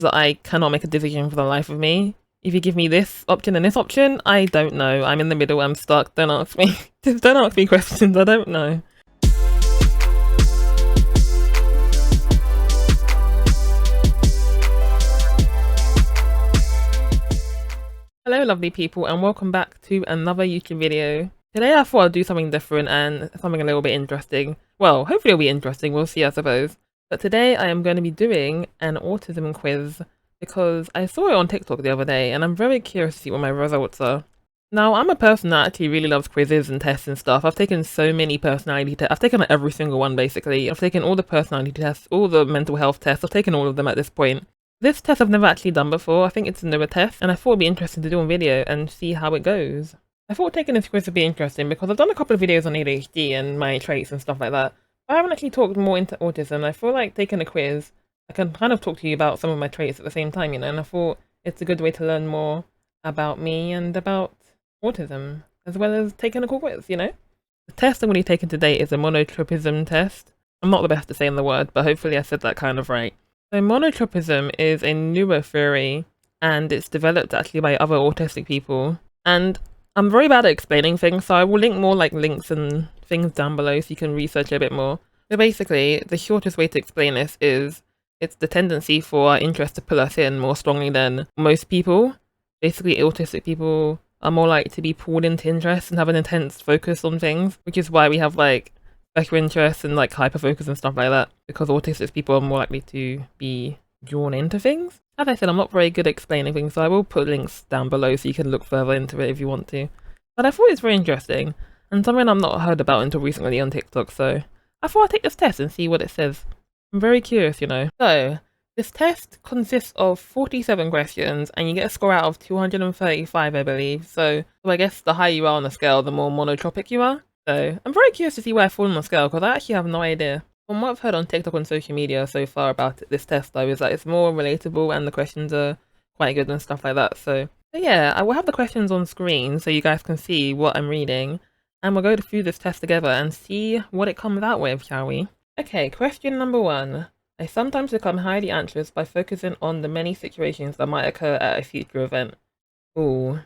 that I cannot make a decision for the life of me. If you give me this option and this option, I don't know. I'm in the middle, I'm stuck. Don't ask me. Just don't ask me questions, I don't know. Hello lovely people and welcome back to another YouTube video. Today I thought I'd do something different and something a little bit interesting. Well, hopefully it'll be interesting, we'll see I suppose. But today I am going to be doing an autism quiz because I saw it on TikTok the other day and I'm very curious to see what my results are. Now, I'm a person that actually really loves quizzes and tests and stuff. I've taken so many personality tests. I've taken like every single one basically. I've taken all the personality tests, all the mental health tests. I've taken all of them at this point. This test I've never actually done before. I think it's a newer test, and I thought it'd be interesting to do on video and see how it goes. I thought taking this quiz would be interesting because I've done a couple of videos on ADHD and my traits and stuff like that. But I haven't actually talked more into autism. I feel like taking a quiz, I can kind of talk to you about some of my traits at the same time, you know, and I thought it's a good way to learn more about me and about autism, as well as taking a cool quiz, you know? The test I'm going to be taking today is a monotropism test. I'm not the best at saying the word, but hopefully I said that kind of right. So monotropism is a newer theory and it's developed actually by other autistic people. And I'm very bad at explaining things, so I will link more like links and things down below so you can research it a bit more. So basically, the shortest way to explain this is it's the tendency for our interest to pull us in more strongly than most people. Basically, autistic people are more likely to be pulled into interest and have an intense focus on things, which is why we have like special interests and like hyper focus and stuff like that, because autistic people are more likely to be drawn into things. As I said, I'm not very good at explaining things, so I will put links down below so you can look further into it if you want to. But I thought it's very interesting and something I've not heard about until recently on TikTok, so I thought I'd take this test and see what it says. I'm very curious, you know. So this test consists of 47 questions and you get a score out of 235, I believe. So I guess the higher you are on the scale, the more monotropic you are. So I'm very curious to see where I fall on the scale because I actually have no idea. From what I've heard on TikTok and social media so far about this test though is that it's more relatable and the questions are quite good and stuff like that. So yeah, I will have the questions on screen so you guys can see what I'm reading and we'll go through this test together and see what it comes out with, shall we? Okay, question number 1. I sometimes become highly anxious by focusing on the many situations that might occur at a future event. Ooh.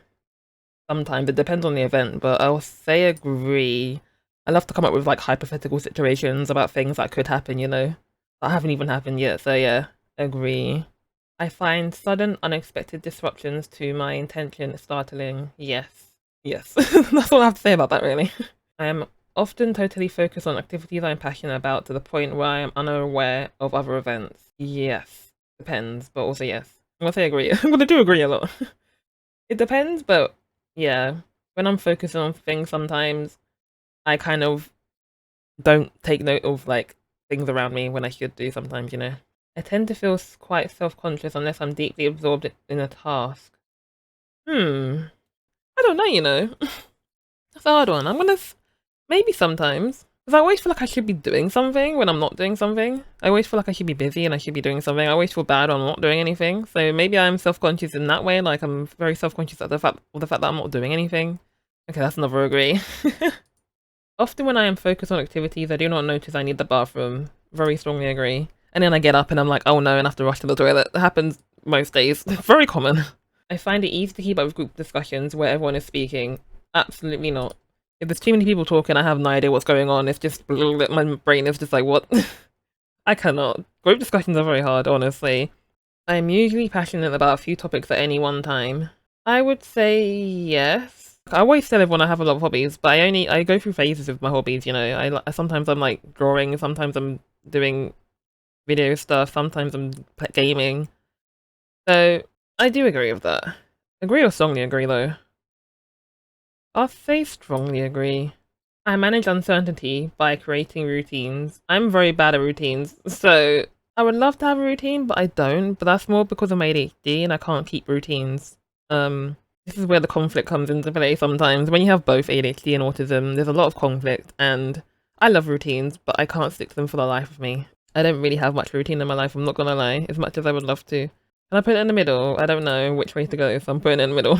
Sometimes, it depends on the event, but I'll say agree. I love to come up with like hypothetical situations about things that could happen, you know, that haven't even happened yet, so yeah, agree. I find sudden, unexpected disruptions to my intention startling. Yes. Yes. That's all I have to say about that, really. I am often totally focused on activities I'm passionate about to the point where I am unaware of other events. Yes. Depends, but also yes. I'm gonna say agree. I'm gonna do agree a lot. It depends, but yeah, when I'm focusing on things sometimes, I kind of don't take note of like things around me when I should do sometimes, you know. I tend to feel quite self-conscious unless I'm deeply absorbed in a task. I don't know, you know. That's a hard one. I'm gonna maybe sometimes. Because I always feel like I should be doing something when I'm not doing something. I always feel like I should be busy and I should be doing something. I always feel bad when I'm not doing anything. So maybe I'm self-conscious in that way. Like I'm very self-conscious at the fact that I'm not doing anything. Okay, that's another agree. Often when I am focused on activities, I do not notice I need the bathroom. Very strongly agree. And then I get up and I'm like, oh no, and I have to rush to the toilet. That happens most days. Very common. I find it easy to keep up with group discussions where everyone is speaking. Absolutely not. If there's too many people talking, I have no idea what's going on. It's just, my brain is just like, what? I cannot. Group discussions are very hard, honestly. I am usually passionate about a few topics at any one time. I would say yes. I always tell everyone I have a lot of hobbies, but I go through phases with my hobbies, you know. Sometimes I'm like drawing, sometimes I'm doing video stuff, sometimes I'm gaming. So, I do agree with that. Agree or strongly agree though? I'll say strongly agree. I manage uncertainty by creating routines. I'm very bad at routines, so I would love to have a routine, but I don't. But that's more because of my ADHD and I can't keep routines. This is where the conflict comes into play sometimes. When you have both ADHD and autism, there's a lot of conflict, and I love routines, but I can't stick to them for the life of me. I don't really have much routine in my life, I'm not gonna lie, as much as I would love to. Can I put it in the middle? I don't know which way to go, so I'm putting it in the middle.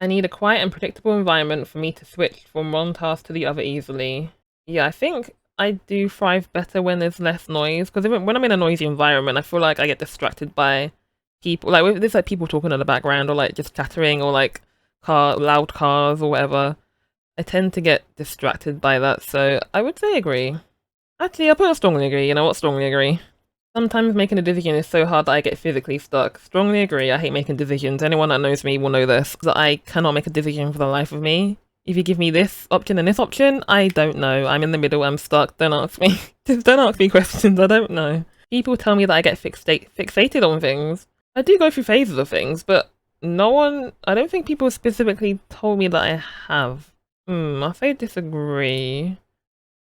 I need a quiet and predictable environment for me to switch from one task to the other easily. Yeah, I think I do thrive better when there's less noise, because when I'm in a noisy environment, I feel like I get distracted by people, like if there's like people talking in the background or like just chattering or like loud cars or whatever, I tend to get distracted by that. So I would say agree. Actually, I'll put a strongly agree. You know what? Strongly agree. Sometimes making a decision is so hard that I get physically stuck. Strongly agree. I hate making decisions. Anyone that knows me will know this, that I cannot make a decision for the life of me. If you give me this option and this option, I don't know. I'm in the middle. I'm stuck. Don't ask me. Just don't ask me questions. I don't know. People tell me that I get fixated on things. I do go through phases of things, but I don't think people specifically told me that I have. I'll say disagree.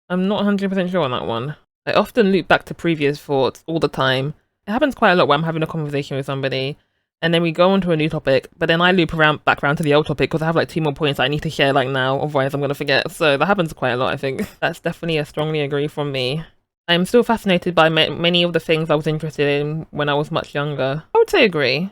I'm not 100% sure on that one. I often loop back to previous thoughts all the time. It happens quite a lot when I'm having a conversation with somebody, and then we go on to a new topic, but then I loop back around to the old topic because I have like 2 more points I need to share like now, otherwise I'm going to forget. So that happens quite a lot, I think. That's definitely a strongly agree from me. I'm still fascinated by many of the things I was interested in when I was much younger. I would say agree.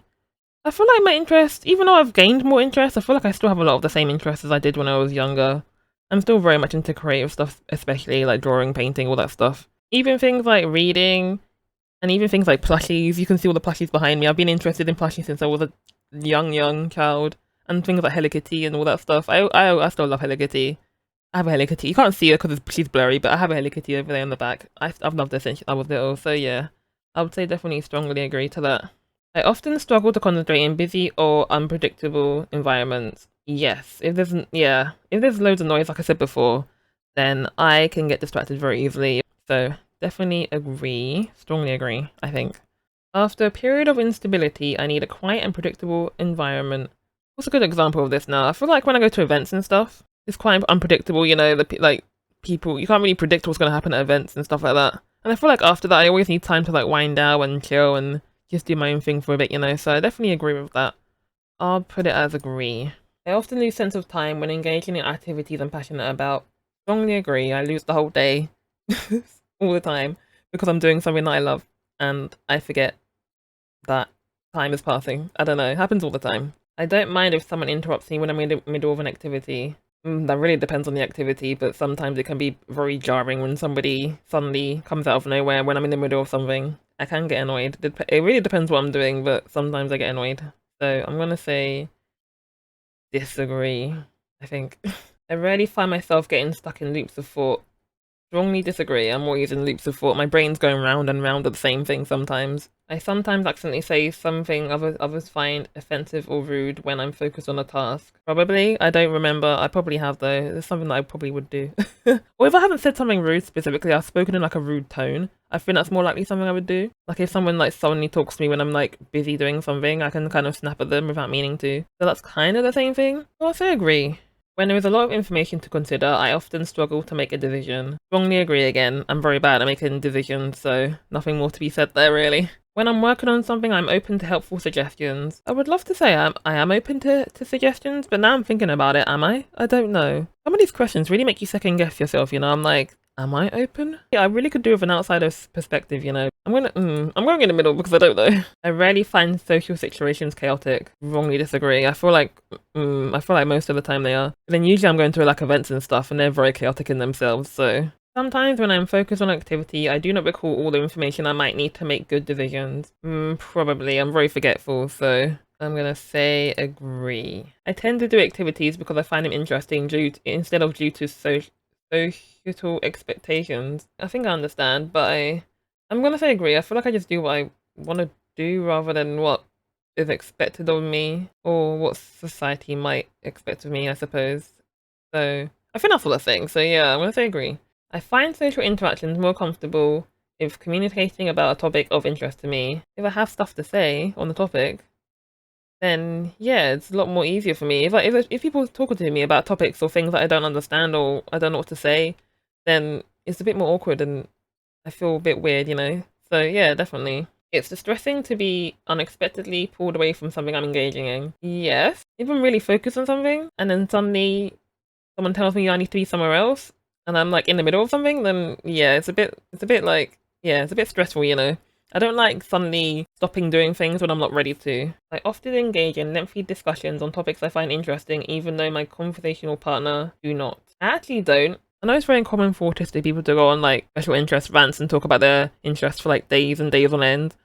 I feel like my interest, even though I've gained more interest, I feel like I still have a lot of the same interests as I did when I was younger. I'm still very much into creative stuff, especially like drawing, painting, all that stuff. Even things like reading, and even things like plushies. You can see all the plushies behind me. I've been interested in plushies since I was a young child. And things like Hello Kitty and all that stuff. I still love Hello Kitty. I have a Hello Kitty. You can't see her because she's blurry, but I have a Hello Kitty over there in the back. I've loved her since I was little, so yeah. I would say definitely strongly agree to that. I often struggle to concentrate in busy or unpredictable environments. Yes, if there's loads of noise, like I said before, then I can get distracted very easily. So definitely agree, strongly agree, I think. After a period of instability, I need a quiet and predictable environment. What's a good example of this now? I feel like when I go to events and stuff, it's quite unpredictable, you know, people, you can't really predict what's going to happen at events and stuff like that. And I feel like after that, I always need time to like wind down and chill and just do my own thing for a bit, you know, so I definitely agree with that. I'll put it as agree. I often lose sense of time when engaging in activities I'm passionate about. Strongly agree, I lose the whole day all the time because I'm doing something that I love and I forget that time is passing. I don't know, it happens all the time. I don't mind if someone interrupts me when I'm in the middle of an activity. That really depends on the activity, but sometimes it can be very jarring when somebody suddenly comes out of nowhere when I'm in the middle of something. I can get annoyed. It really depends what I'm doing, but sometimes I get annoyed. So I'm gonna say disagree, I think. I rarely find myself getting stuck in loops of thought. Strongly disagree. I'm always in loops of thought. My brain's going round and round at the same thing sometimes. I sometimes accidentally say something others find offensive or rude when I'm focused on a task. Probably. I don't remember. I probably have though. It's something that I probably would do. Or if I haven't said something rude specifically, I've spoken in like a rude tone. I think that's more likely something I would do. Like if someone like suddenly talks to me when I'm like busy doing something, I can kind of snap at them without meaning to. So that's kind of the same thing. So I'll say agree. When there is a lot of information to consider, I often struggle to make a decision. Strongly agree again. I'm very bad at making decisions, so nothing more to be said there really. When I'm working on something, I'm open to helpful suggestions. I would love to say I am open to suggestions, but now I'm thinking about it, am I? I don't know. Some of these questions really make you second guess yourself, you know? I'm like, am I open? Yeah, I really could do with an outsider's perspective, you know? I'm going in the middle because I don't know. I rarely find social situations chaotic. Wrongly disagree. I feel like most of the time they are. But then usually I'm going to like events and stuff and they're very chaotic in themselves, so. Sometimes when I'm focused on activity, I do not recall all the information I might need to make good decisions. Probably. I'm very forgetful, so I'm gonna say agree. I tend to do activities because I find them interesting instead of due to societal expectations. I think I understand, but I'm gonna say agree. I feel like I just do what I want to do rather than what is expected of me or what society might expect of me, I suppose. So I think that's all I'm saying. So yeah, I'm gonna say agree. I find social interactions more comfortable if communicating about a topic of interest to me. If I have stuff to say on the topic, then yeah, it's a lot more easier for me. If people are talking to me about topics or things that I don't understand or I don't know what to say, then it's a bit more awkward and I feel a bit weird, you know? So yeah, definitely. It's distressing to be unexpectedly pulled away from something I'm engaging in. Yes. If I'm really focused on something and then suddenly someone tells me I need to be somewhere else and I'm like in the middle of something, then yeah, it's a bit like, yeah, it's a bit stressful, you know? I don't like suddenly stopping doing things when I'm not ready to. I often engage in lengthy discussions on topics I find interesting, even though my conversational partner do not. I actually don't. I know it's very common for autistic people to go on like special interest rants and talk about their interests for like days and days on end.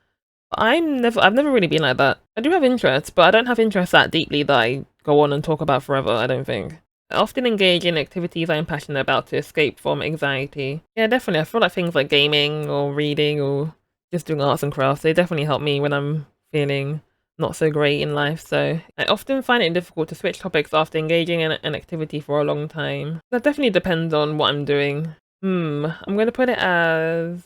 I've never really been like that. I do have interests, but I don't have interests that deeply that I go on and talk about forever, I don't think. I often engage in activities I am passionate about to escape from anxiety. Yeah, definitely. I feel like things like gaming or reading or just doing arts and crafts, they definitely help me when I'm feeling not so great in life. So I often find it difficult to switch topics after engaging in an activity for a long time. That definitely depends on what I'm doing. I'm going to put it as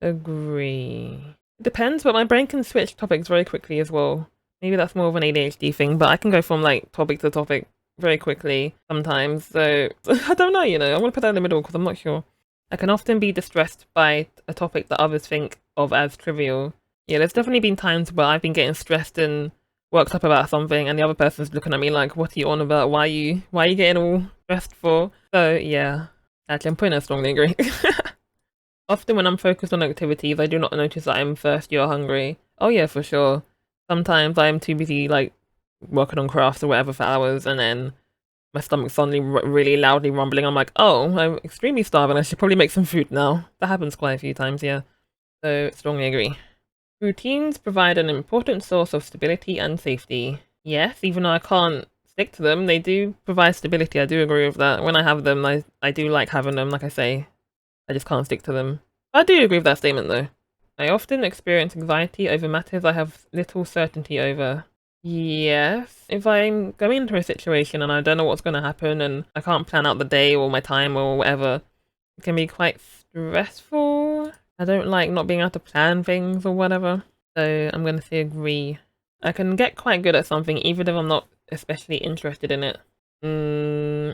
agree. It depends, but my brain can switch topics very quickly as well. Maybe that's more of an ADHD thing, but I can go from like topic to topic very quickly sometimes. So I don't know, I'm gonna put that in the middle because I'm not sure. I can often be distressed by a topic that others think of as trivial. Yeah, there's definitely been times where I've been getting stressed and worked up about something, and the other person's looking at me like, "What are you on about? Why are you getting all stressed for?" So yeah, actually, I'm putting a strongly agree. Often when I'm focused on activities, I do not notice that I'm thirsty or hungry. Oh yeah, for sure. Sometimes I'm too busy like working on crafts or whatever for hours, and then my stomach's suddenly really loudly rumbling. I'm like, oh, I'm extremely starving. I should probably make some food now. That happens quite a few times, yeah. So strongly agree. Routines provide an important source of stability and safety. Yes, even though I can't stick to them, they do provide stability. I do agree with that. When I have them, I do like having them, like I say. I just can't stick to them. I do agree with that statement though. I often experience anxiety over matters I have little certainty over. Yes, if I'm going into a situation and I don't know what's going to happen and I can't plan out the day or my time or whatever, it can be quite stressful. I don't like not being able to plan things or whatever. So I'm going to say agree. I can get quite good at something even if I'm not especially interested in it.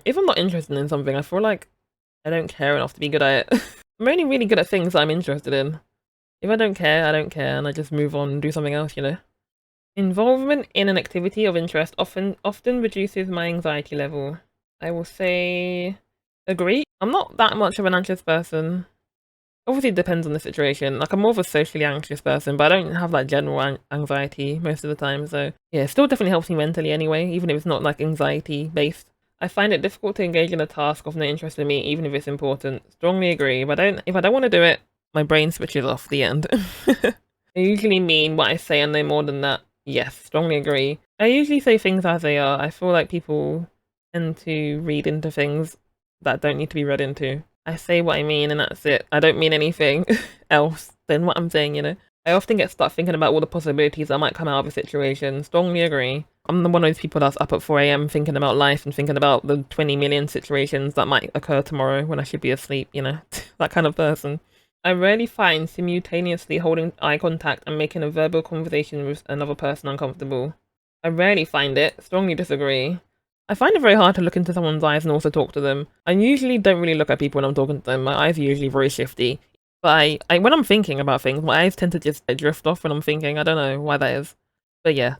If I'm not interested in something, I feel like I don't care enough to be good at it. I'm only really good at things I'm interested in. If I don't care, I don't care, and I just move on and do something else, Involvement in an activity of interest often reduces my anxiety level. I will say agree. I'm not that much of an anxious person. Obviously, it depends on the situation. Like, I'm more of a socially anxious person, but I don't have like general anxiety most of the time. So yeah, it still definitely helps me mentally anyway, even if it's not like anxiety based. I find it difficult to engage in a task of no interest in me, even if it's important. Strongly agree. If I don't want to do it, my brain switches off. The end. I usually mean what I say and no more than that. Yes, strongly agree. I usually say things as they are. I feel like people tend to read into things that don't need to be read into. I say what I mean and that's it. I don't mean anything else than what I'm saying. I often get stuck thinking about all the possibilities that might come out of a situation. Strongly agree. I'm one of those people that's up at 4 a.m. thinking about life and thinking about the 20 million situations that might occur tomorrow when I should be asleep, that kind of person. I rarely find simultaneously holding eye contact and making a verbal conversation with another person uncomfortable. I rarely find it. Strongly disagree. I find it very hard to look into someone's eyes and also talk to them. I usually don't really look at people when I'm talking to them. My eyes are usually very shifty. But I when I'm thinking about things, my eyes tend to just drift off when I'm thinking. I don't know why that is. But yeah.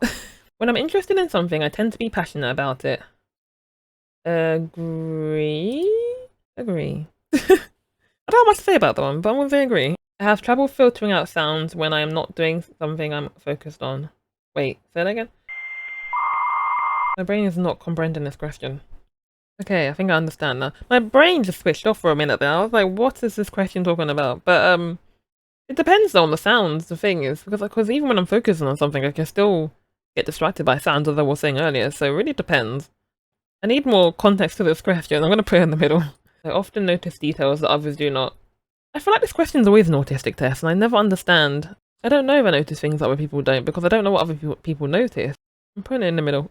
When I'm interested in something, I tend to be passionate about it. Agree? Agree. I don't have much to say about that one, but I'm going to say agree. I have trouble filtering out sounds when I am not doing something I'm focused on. Wait, say that again? My brain is not comprehending this question. Okay, I think I understand now. My brain just switched off for a minute there. I was like, what is this question talking about? But, it depends on the sounds, the thing is. Because even when I'm focusing on something, I can still get distracted by sounds, as I was saying earlier. So it really depends. I need more context to this question. I'm going to put it in the middle. I often notice details that others do not. I feel like this question's always an autistic test, and I never understand. I don't know if I notice things that other people don't, because I don't know what other people notice. I'm putting it in the middle.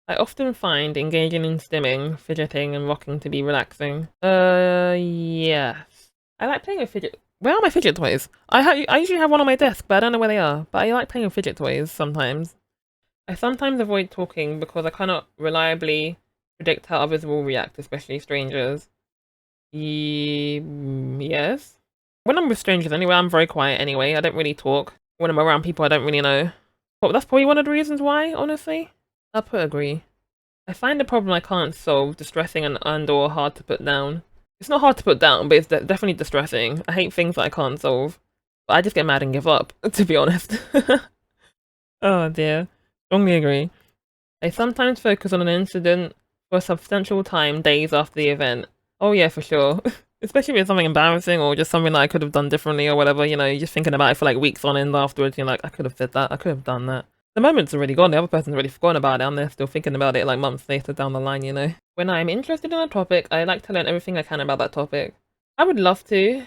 I often find engaging in stimming, fidgeting, and rocking to be relaxing. Yes. I like playing with fidget. Where are my fidget toys? I usually have one on my desk, but I don't know where they are. But I like playing with fidget toys sometimes. I sometimes avoid talking because I cannot reliably predict how others will react, especially strangers. Yes. When I'm with strangers anyway, I'm very quiet anyway. I don't really talk. When I'm around people I don't really know. But that's probably one of the reasons why, honestly. I'll put agree. I find a problem I can't solve distressing and or hard to put down. It's not hard to put down, but it's definitely distressing. I hate things that I can't solve. But I just get mad and give up, to be honest. Oh dear. Strongly agree. I sometimes focus on an incident for a substantial time days after the event. Oh yeah, for sure. Especially if it's something embarrassing or just something that I could have done differently or whatever, you know, you're just thinking about it for like weeks on end afterwards. You're like, I could have said that, I could have done that. The moment's already gone, the other person's already forgotten about it, and they're still thinking about it like months later down the line, you know. When I'm interested in a topic, I like to learn everything I can about that topic. I would love to.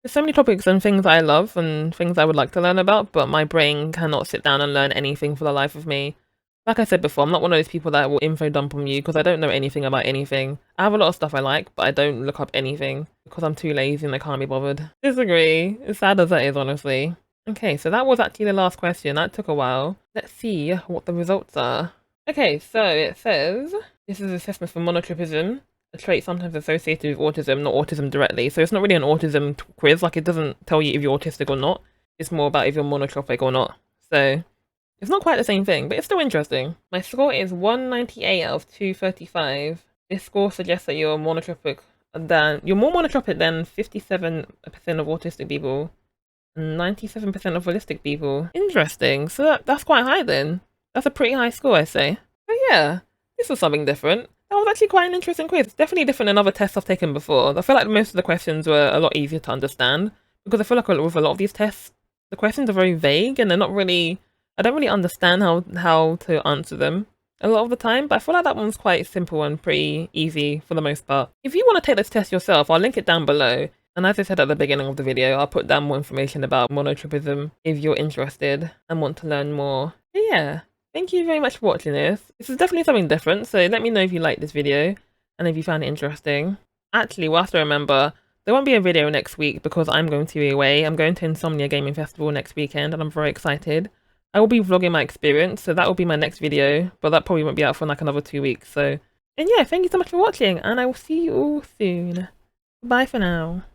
There's so many topics and things I love and things I would like to learn about, but my brain cannot sit down and learn anything for the life of me. Like I said before, I'm not one of those people that will info dump on you because I don't know anything about anything. I have a lot of stuff I like, but I don't look up anything because I'm too lazy and I can't be bothered. Disagree. As sad as that is, honestly. Okay, so that was actually the last question. That took a while. Let's see what the results are. Okay, so it says, this is assessment for monotropism, a trait sometimes associated with autism, not autism directly. So it's not really an autism quiz, like it doesn't tell you if you're autistic or not. It's more about if you're monotropic or not. So it's not quite the same thing, but it's still interesting. My score is 198 out of 235. This score suggests that you're more monotropic than 57% of autistic people and 97% of holistic people. Interesting. So that's quite high then. That's a pretty high score, I say. But yeah, this was something different. That was actually quite an interesting quiz. It's definitely different than other tests I've taken before. I feel like most of the questions were a lot easier to understand because I feel like with a lot of these tests, the questions are very vague and they're not really, I don't really understand how to answer them a lot of the time, but I feel like that one's quite simple and pretty easy for the most part. If you want to take this test yourself, I'll link it down below. And as I said at the beginning of the video, I'll put down more information about monotropism if you're interested and want to learn more. But yeah, thank you very much for watching this. This is definitely something different, so let me know if you liked this video and if you found it interesting. Actually, whilst I remember, there won't be a video next week because I'm going to be away. I'm going to Insomnia Gaming Festival next weekend and I'm very excited. I will be vlogging my experience, so that will be my next video, but that probably won't be out for like another 2 weeks. So, and yeah, thank you so much for watching and I will see you all soon. Bye for now.